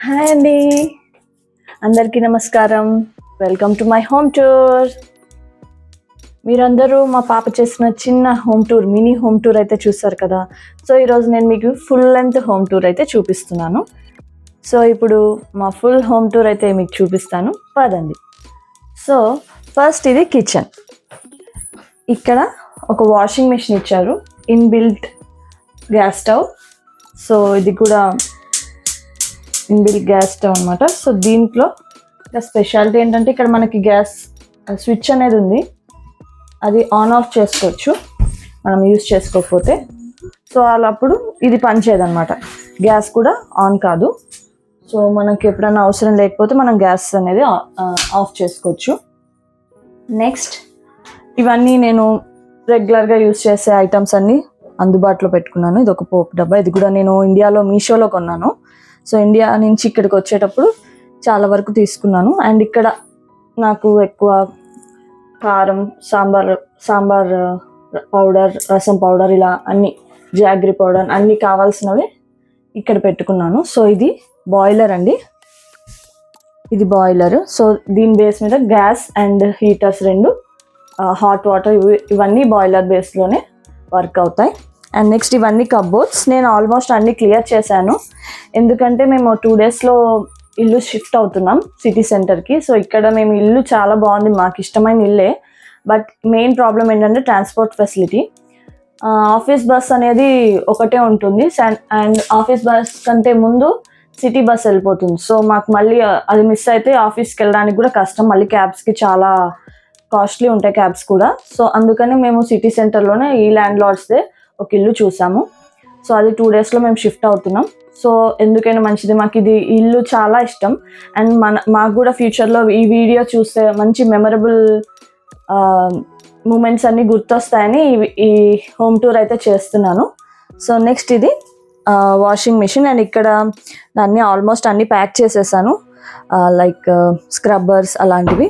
Hi అండి, అందరికీ నమస్కారం. Welcome to my home tour. మీరందరూ మా పాప చేసిన చిన్న home tour, mini home tour అయితే చూస్తారు కదా. సో ఈరోజు నేను మీకు ఫుల్ లెంత్ హోమ్ టూర్ అయితే చూపిస్తున్నాను. సో ఇప్పుడు మా ఫుల్ హోమ్ టూర్ అయితే మీకు చూపిస్తాను, పదండి. సో ఫస్ట్ ఇది కిచెన్. ఇక్కడ ఒక వాషింగ్ మెషిన్ ఇచ్చారు, ఇన్బిల్ట్ గ్యాస్ స్టవ్. సో ఇది కూడా ఇన్బిల్ట్ గ్యాస్ స్టవ్ అనమాట. సో దీంట్లో స్పెషాలిటీ ఏంటంటే ఇక్కడ మనకి గ్యాస్ స్విచ్ అనేది ఉంది, అది ఆన్ ఆఫ్ చేసుకోవచ్చు మనం యూజ్ చేసుకోకపోతే. సో అప్పుడు ఇది పనిచేయదన్నమాట, గ్యాస్ కూడా ఆన్ కాదు. సో మనకి ఎప్పుడైనా అవసరం లేకపోతే మనం గ్యాస్ అనేది ఆఫ్ చేసుకోవచ్చు. నెక్స్ట్ ఇవన్నీ నేను రెగ్యులర్గా యూజ్ చేసే ఐటమ్స్ అన్నీ అందుబాటులో పెట్టుకున్నాను. ఇది ఒక పోపు డబ్బా, ఇది కూడా నేను ఇండియాలో మీషోలో కొన్నాను. సో ఇండియా నుంచి ఇక్కడికి వచ్చేటప్పుడు చాలా వరకు తీసుకున్నాను. అండ్ ఇక్కడ నాకు ఎక్కువ కారం, సాంబార్ పౌడర్, రసం పౌడర్, ఇలా అన్ని జాగ్రీ పౌడర్ అన్నీ కావాల్సినవి ఇక్కడ పెట్టుకున్నాను. సో ఇది బాయిలర్ అండి, ఇది బాయిలర్. సో దీని బేస్ మీద గ్యాస్ అండ్ హీటర్స్ రెండు, హాట్ వాటర్ ఇవన్నీ బాయిలర్ బేస్లోనే వర్క్ అవుతాయి. అండ్ నెక్స్ట్ ఇవన్నీ కబోర్డ్స్. నేను ఆల్మోస్ట్ అన్నీ క్లియర్ చేశాను, ఎందుకంటే మేము 2 daysలో ఇల్లు షిఫ్ట్ అవుతున్నాం సిటీ సెంటర్కి. సో ఇక్కడ మేము ఇల్లు చాలా బాగుంది, మాకు ఇష్టమైన ఇల్లే. బట్ మెయిన్ ప్రాబ్లం ఏంటంటే ట్రాన్స్పోర్ట్ ఫెసిలిటీ. ఆఫీస్ బస్ అనేది ఒకటే ఉంటుంది, అండ్ ఆఫీస్ బస్ కంటే ముందు సిటీ బస్ వెళ్ళిపోతుంది. సో మాకు మళ్ళీ అది మిస్ అయితే ఆఫీస్కి వెళ్ళడానికి కూడా కష్టం, మళ్ళీ క్యాబ్స్కి చాలా కాస్ట్లీ ఉంటాయి క్యాబ్స్ కూడా. సో అందుకని మేము సిటీ సెంటర్లోనే ఈ ల్యాండ్ లార్డ్స్దే ఒక ఇల్లు చూసాము. సో అది 2 daysలో మేము షిఫ్ట్ అవుతున్నాం. సో ఎందుకైనా మంచిది, మాకు ఇది ఇల్లు చాలా ఇష్టం. అండ్ మాకు కూడా ఫ్యూచర్లో ఈ వీడియో చూస్తే మంచి మెమరబుల్ మూమెంట్స్ అన్నీ గుర్తొస్తాయని ఈ హోమ్ టూర్ అయితే చేస్తున్నాను. సో నెక్స్ట్ ఇది వాషింగ్ మిషన్. అండ్ ఇక్కడ దాన్ని ఆల్మోస్ట్ అన్నీ ప్యాక్ చేసేసాను, లైక్ స్క్రబ్బర్స్ అలాంటివి.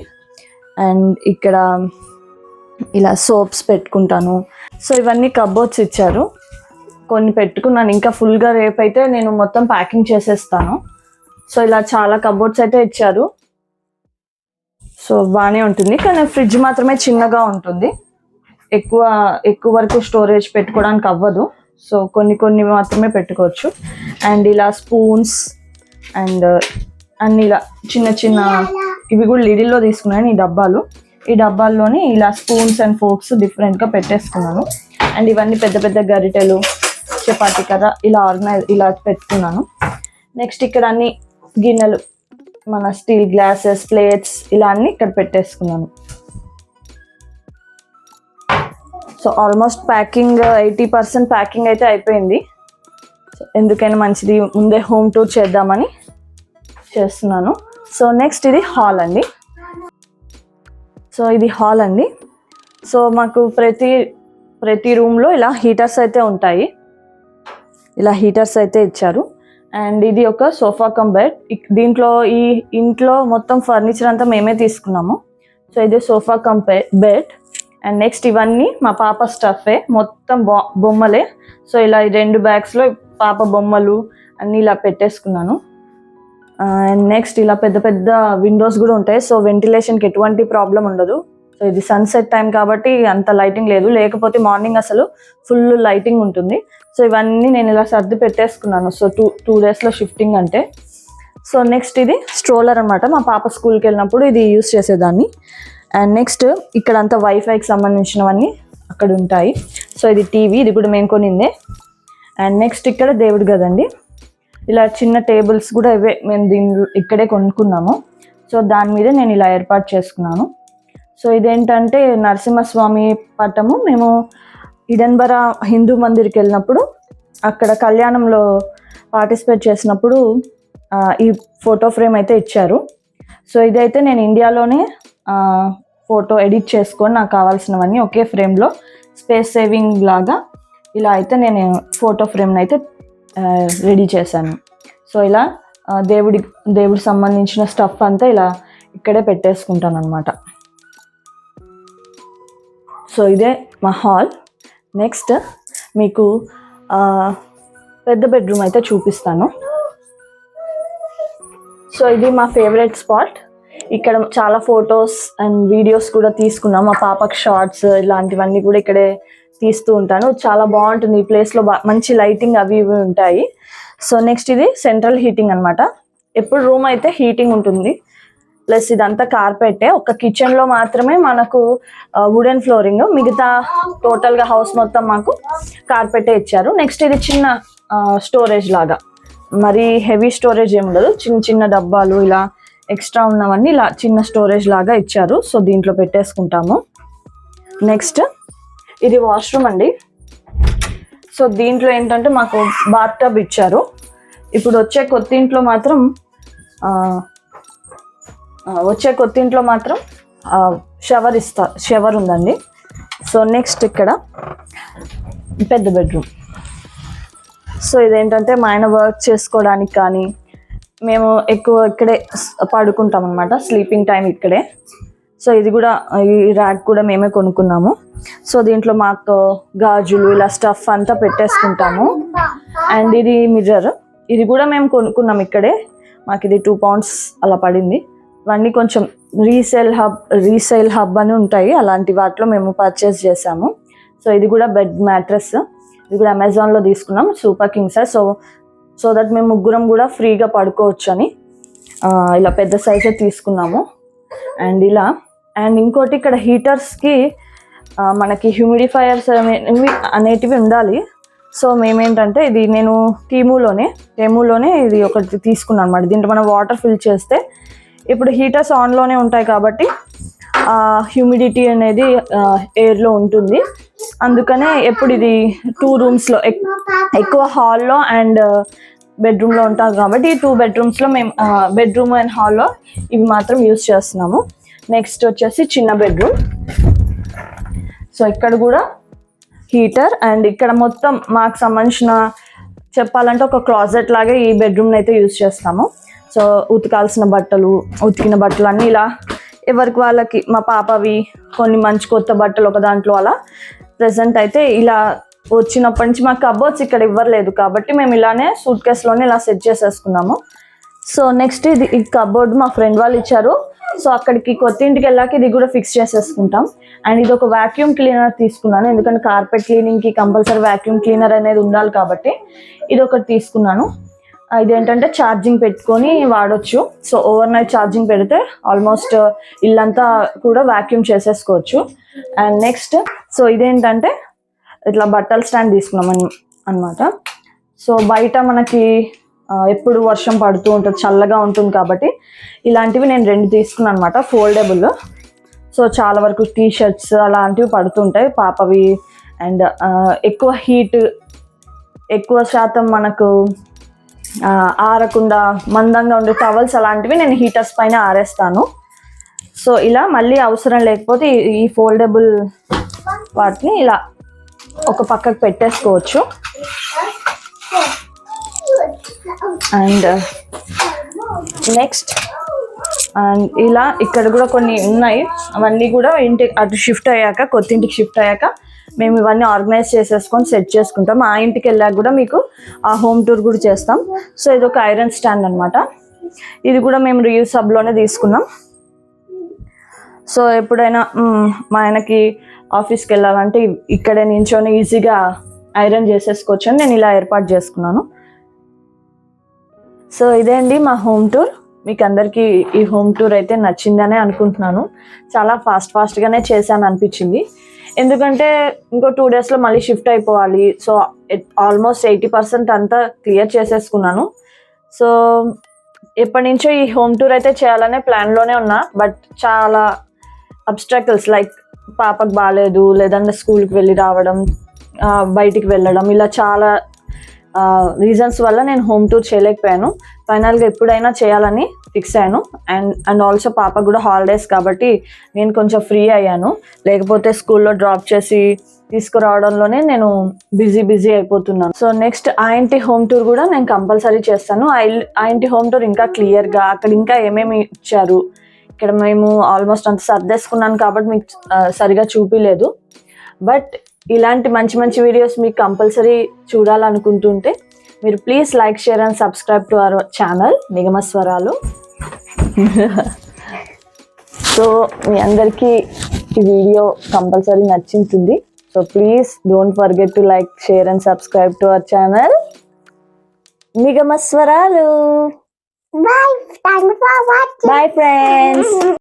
అండ్ ఇక్కడ ఇలా సోప్స్ పెట్టుకుంటాను. సో ఇవన్నీ కబోర్డ్స్ ఇచ్చారు, కొన్ని పెట్టుకున్నాను. ఇంకా ఫుల్గా రేపైతే నేను మొత్తం ప్యాకింగ్ చేసేస్తాను. సో ఇలా చాలా కబోర్డ్స్ అయితే ఇచ్చారు. సో బాగానే ఉంటుంది, కానీ ఫ్రిడ్జ్ మాత్రమే చిన్నగా ఉంటుంది, ఎక్కువ వరకు స్టోరేజ్ పెట్టుకోవడానికి అవ్వదు. సో కొన్ని మాత్రమే పెట్టుకోవచ్చు. అండ్ ఇలా స్పూన్స్ అండ్ అన్ని ఇలా చిన్న ఇవి కూడా లిడిల్లో తీసుకున్నాను ఈ డబ్బాల్లోని ఇలా స్పూన్స్ అండ్ ఫోర్క్స్ డిఫరెంట్గా పెట్టేసుకున్నాను. అండ్ ఇవన్నీ పెద్ద గరిటెలు, చపాతీ కర్ర ఇలా పెట్టుకున్నాను. నెక్స్ట్ ఇక్కడ అన్ని గిన్నెలు, మన స్టీల్ గ్లాసెస్, ప్లేట్స్ ఇలా అన్ని ఇక్కడ పెట్టేసుకున్నాను. సో ఆల్మోస్ట్ ప్యాకింగ్ 80% ప్యాకింగ్ అయితే అయిపోయింది. సో ఎందుకైనా మంచిది, ముందే హోమ్ టూర్ చేద్దామని చేస్తున్నాను. సో నెక్స్ట్ ఇది హాల్ అండి. సో ఇది హాల్ అండి. సో మాకు ప్రతి రూమ్లో ఇలా హీటర్స్ అయితే ఉంటాయి, ఇలా హీటర్స్ అయితే ఇచ్చారు. అండ్ ఇది ఒక సోఫా కమ్ బెడ్. దీంట్లో ఈ ఇంట్లో మొత్తం ఫర్నిచర్ అంతా మేమే తీసుకున్నాము. సో ఇది sofa cum bed. And next ఇవన్నీ మా పాప స్టఫే, మొత్తం బొమ్మలే. సో ఇలా ఈ 2 bagsలో పాప బొమ్మలు అన్నీ ఇలా పెట్టేసుకున్నాను. అండ్ నెక్స్ట్ ఇలా పెద్ద విండోస్ కూడా ఉంటాయి. సో వెంటిలేషన్కి ఎటువంటి ప్రాబ్లం ఉండదు. సో ఇది సన్సెట్ టైం కాబట్టి అంత లైటింగ్ లేదు, లేకపోతే మార్నింగ్ అసలు ఫుల్ లైటింగ్ ఉంటుంది. సో ఇవన్నీ నేను ఇలా సర్ది పెట్టేసుకున్నాను. సో 2 daysలో షిఫ్టింగ్ అంటే. సో నెక్స్ట్ ఇది స్ట్రోలర్ అనమాట, మా పాప స్కూల్కి వెళ్ళినప్పుడు ఇది యూస్ చేసేదాన్ని. అండ్ నెక్స్ట్ ఇక్కడ అంతా వైఫైకి సంబంధించినవన్నీ అక్కడ ఉంటాయి. సో ఇది టీవీ, ఇది కూడా మేము కొనిందే. అండ్ నెక్స్ట్ ఇక్కడ దేవుడి గదండి, ఇలా చిన్న టేబుల్స్ కూడా ఇవే మేము ఇక్కడే కొనుక్కున్నాము. సో దాని మీద నేను ఇలా ఏర్పాటు చేసుకున్నాను. సో ఇదేంటంటే నరసింహస్వామి పటము. మేము ఇడన్బరా హిందూ మందిర్కి వెళ్ళినప్పుడు అక్కడ కళ్యాణంలో పార్టిసిపేట్ చేసినప్పుడు ఈ ఫోటో ఫ్రేమ్ అయితే ఇచ్చారు. సో ఇదైతే నేను ఇండియాలోనే ఫోటో ఎడిట్ చేసుకొని నాకు కావాల్సినవన్నీ ఒకే ఫ్రేమ్లో స్పేస్ సేవింగ్ లాగా ఇలా అయితే నేను ఫోటో ఫ్రేమ్ని అయితే రెడీ చేశాను. సో ఇలా దేవుడికి సంబంధించిన స్టఫ్ అంతా ఇలా ఇక్కడే పెట్టేసుకుంటాను అనమాట. సో ఇదే మా హాల్. నెక్స్ట్ మీకు పెద్ద బెడ్రూమ్ అయితే చూపిస్తాను. సో ఇది మా ఫేవరెట్ స్పాట్. ఇక్కడ చాలా ఫొటోస్ అండ్ వీడియోస్ కూడా తీసుకున్నాం. మా పాపకి షార్ట్స్ ఇలాంటివన్నీ కూడా ఇక్కడే తీస్తూ ఉంటాను. చాలా బాగుంటుంది ఈ ప్లేస్లో, మంచి లైటింగ్ అవి ఇవి ఉంటాయి. సో నెక్స్ట్ ఇది సెంట్రల్ హీటింగ్ అనమాట. ఎప్పుడు రూమ్ అయితే హీటింగ్ ఉంటుంది. ప్లస్ ఇదంతా కార్పెటే. ఒక కిచెన్లో మాత్రమే మనకు వుడెన్ ఫ్లోరింగ్, మిగతా టోటల్గా హౌస్ మొత్తం మాకు కార్పెటే ఇచ్చారు. నెక్స్ట్ ఇది చిన్న స్టోరేజ్ లాగా, మరి హెవీ స్టోరేజ్ ఏమి ఉండదు. చిన్న చిన్న డబ్బాలు ఇలా ఎక్స్ట్రా ఉన్నవన్నీ ఇలా చిన్న స్టోరేజ్ లాగా ఇచ్చారు. సో దీంట్లో పెట్టేసుకుంటాము. నెక్స్ట్ ఇది వాష్రూమ్ అండి. సో దీంట్లో ఏంటంటే మాకు బాత్ టబ్ ఇచ్చారు. ఇప్పుడు వచ్చే కొత్త ఇంట్లో మాత్రం షవర్ ఉందండి. సో నెక్స్ట్ ఇక్కడ పెద్ద బెడ్రూమ్. సో ఇదేంటంటే మా ఆయన వర్క్ చేసుకోవడానికి కానీ, మేము ఎక్కువ ఇక్కడే పడుకుంటాం అనమాట, స్లీపింగ్ టైం ఇక్కడే. సో ఇది కూడా, ఈ ర్యాక్ కూడా మేమే కొనుక్కున్నాము. సో దీంట్లో మాకు గాజులు ఇలా స్టఫ్ అంతా పెట్టేసుకుంటాము. అండ్ ఇది మిర్రర్, ఇది కూడా మేము కొనుక్కున్నాం ఇక్కడే. మాకు ఇది 2 pounds అలా పడింది. ఇవన్నీ కొంచెం రీసేల్ హబ్ అని ఉంటాయి, అలాంటి వాటిలో మేము పర్చేస్ చేసాము. సో ఇది కూడా బెడ్ మ్యాట్రెస్, ఇది కూడా అమెజాన్లో తీసుకున్నాం, super king size. So that మేము ముగ్గురం కూడా ఫ్రీగా పడుకోవచ్చు అని ఇలా పెద్ద సైజే తీసుకున్నాము. అండ్ ఇంకోటి ఇక్కడ హీటర్స్కి మనకి హ్యూమిడిఫైయర్స్ అనేటివి ఉండాలి. సో మేమేంటంటే ఇది నేను టేమూలోనే ఇది ఒకటి తీసుకున్నాను అనమాట. దీంట్లో మనం వాటర్ ఫిల్ చేస్తే, ఇప్పుడు హీటర్స్ ఆన్లోనే ఉంటాయి కాబట్టి హ్యూమిడిటీ అనేది ఎయిర్లో ఉంటుంది. అందుకనే ఎప్పుడు ఇది 2 rooms ఎక్కువ హాల్లో అండ్ బెడ్రూమ్లో ఉంటాం కాబట్టి ఈ 2 bedrooms మేము బెడ్రూమ్ అండ్ హాల్లో ఇవి మాత్రం యూస్ చేస్తున్నాము. నెక్స్ట్ వచ్చేసి చిన్న బెడ్రూమ్. సో ఇక్కడ కూడా హీటర్, అండ్ ఇక్కడ మొత్తం మాకు సంబంధించిన చెప్పాలంటే ఒక క్లాజెట్ లాగే ఈ బెడ్రూమ్ని అయితే యూజ్ చేస్తాము. సో ఉతికిన బట్టలు అన్నీ ఇలా ఎవరికి వాళ్ళకి, మా పాపవి కొన్ని మంచి కొత్త బట్టలు ఒక దాంట్లో అలా. ప్రెసెంట్ అయితే ఇలా వచ్చినప్పటి నుంచి మాకు కబోర్డ్స్ ఇక్కడ ఇవ్వలేదు కాబట్టి మేము ఇలానే సూట్ కేసులోనే ఇలా సెట్ చేసేసుకున్నాము. సో నెక్స్ట్ ఈ కబోర్డ్ మా ఫ్రెండ్ వాళ్ళు ఇచ్చారు. సో అక్కడికి కొత్త ఇంటికి వెళ్ళాక ఇది కూడా ఫిక్స్ చేసేసుకుంటాం. అండ్ ఇది ఒక వాక్యూమ్ క్లీనర్ తీసుకున్నాను, ఎందుకంటే కార్పెట్ క్లీనింగ్కి కంపల్సరీ వాక్యూమ్ క్లీనర్ అనేది ఉండాలి కాబట్టి ఇది ఒకటి తీసుకున్నాను. ఇదేంటంటే ఛార్జింగ్ పెట్టుకొని వాడచ్చు. సో ఓవర్ నైట్ ఛార్జింగ్ పెడితే ఆల్మోస్ట్ ఇల్లంతా కూడా వాక్యూమ్ చేసేసుకోవచ్చు. అండ్ నెక్స్ట్ సో ఇదేంటంటే ఇట్లా బట్టల స్టాండ్ తీసుకున్నాం అనమాట. సో బయట మనకి ఎప్పుడు వర్షం పడుతూ ఉంటుంది, చల్లగా ఉంటుంది కాబట్టి ఇలాంటివి నేను 2 తీసుకున్నాను అనమాట, ఫోల్డబుల్. సో చాలా వరకు టీషర్ట్స్ అలాంటివి పడుతుంటాయి పాపవి. అండ్ ఎక్కువ శాతం మనకు ఆరకుండా మందంగా ఉండే టవల్స్ అలాంటివి నేను హీటర్స్ పైన ఆరేస్తాను. సో ఇలా మళ్ళీ అవసరం లేకపోతే ఈ ఫోల్డబుల్ వాటిని ఇలా ఒక పక్కకు పెట్టేసుకోవచ్చు. అండ్ నెక్స్ట్ ఇలా ఇక్కడ కూడా కొన్ని ఉన్నాయి, అవన్నీ కూడా కొత్త ఇంటికి షిఫ్ట్ అయ్యాక మేము ఇవన్నీ ఆర్గనైజ్ చేసేసుకొని సెట్ చేసుకుంటాం. ఆ ఇంటికి వెళ్ళాక కూడా మీకు ఆ హోమ్ టూర్ కూడా చేస్తాం. సో ఇది ఒక ఐరన్ స్టాండ్ అనమాట. ఇది కూడా మేము రియూస్ హబ్లోనే తీసుకున్నాం. సో ఎప్పుడైనా మా ఆయనకి ఆఫీస్కి వెళ్ళాలంటే ఇక్కడే నించొని ఈజీగా ఐరన్ చేసేసుకోవచ్చు అని నేను ఇలా ఏర్పాటు చేసుకున్నాను. సో ఇదే అండి మా హోమ్ టూర్. మీకు అందరికీ ఈ హోమ్ టూర్ అయితే నచ్చిందనే అనుకుంటున్నాను. చాలా ఫాస్ట్గానే చేశాను అనిపించింది, ఎందుకంటే ఇంకో 2 daysలో మళ్ళీ షిఫ్ట్ అయిపోవాలి. సో ఆల్మోస్ట్ 80% అంతా క్లియర్ చేసేసుకున్నాను. సో ఎప్పటి నుంచో ఈ హోమ్ టూర్ అయితే చేయాలనే ప్లాన్లోనే ఉన్నా. బట్ చాలా అబ్స్ట్రాకిల్స్ లైక్ పాపకు బాగాలేదు, లేదంటే స్కూల్కి వెళ్ళి రావడం, బయటికి వెళ్ళడం, ఇలా చాలా రీజన్స్ వల్ల నేను హోమ్ టూర్ చేయలేకపోయాను. ఫైనల్గా ఎప్పుడైనా చేయాలని ఫిక్స్ అయ్యాను. అండ్ ఆల్సో పాపకు కూడా హాలిడేస్ కాబట్టి నేను కొంచెం ఫ్రీ అయ్యాను. లేకపోతే స్కూల్లో డ్రాప్ చేసి తీసుకురావడంలోనే నేను బిజీ అయిపోతున్నాను. సో నెక్స్ట్ ఆ ఇంటి హోమ్ టూర్ కూడా నేను కంపల్సరీ చేస్తాను. ఆ ఇంటి హోమ్ టూర్ ఇంకా క్లియర్గా అక్కడ ఇంకా ఏమేమి ఇచ్చారు, ఇక్కడ మేము ఆల్మోస్ట్ అంత సర్దేసుకున్నాను కాబట్టి మీకు సరిగా చూపించలేదు. బట్ ఇలాంటి మంచి వీడియోస్ మీకు కంపల్సరీ చూడాలనుకుంటుంటే మీరు please like share and subscribe to our channel Nigamaswaralu. So మీ అందరికీ ఈ వీడియో కంపల్సరీ నచ్చింటుంది. So please don't forget to like share and subscribe to our channel Nigamaswaralu. Bye. Thank you for watching. Bye friends.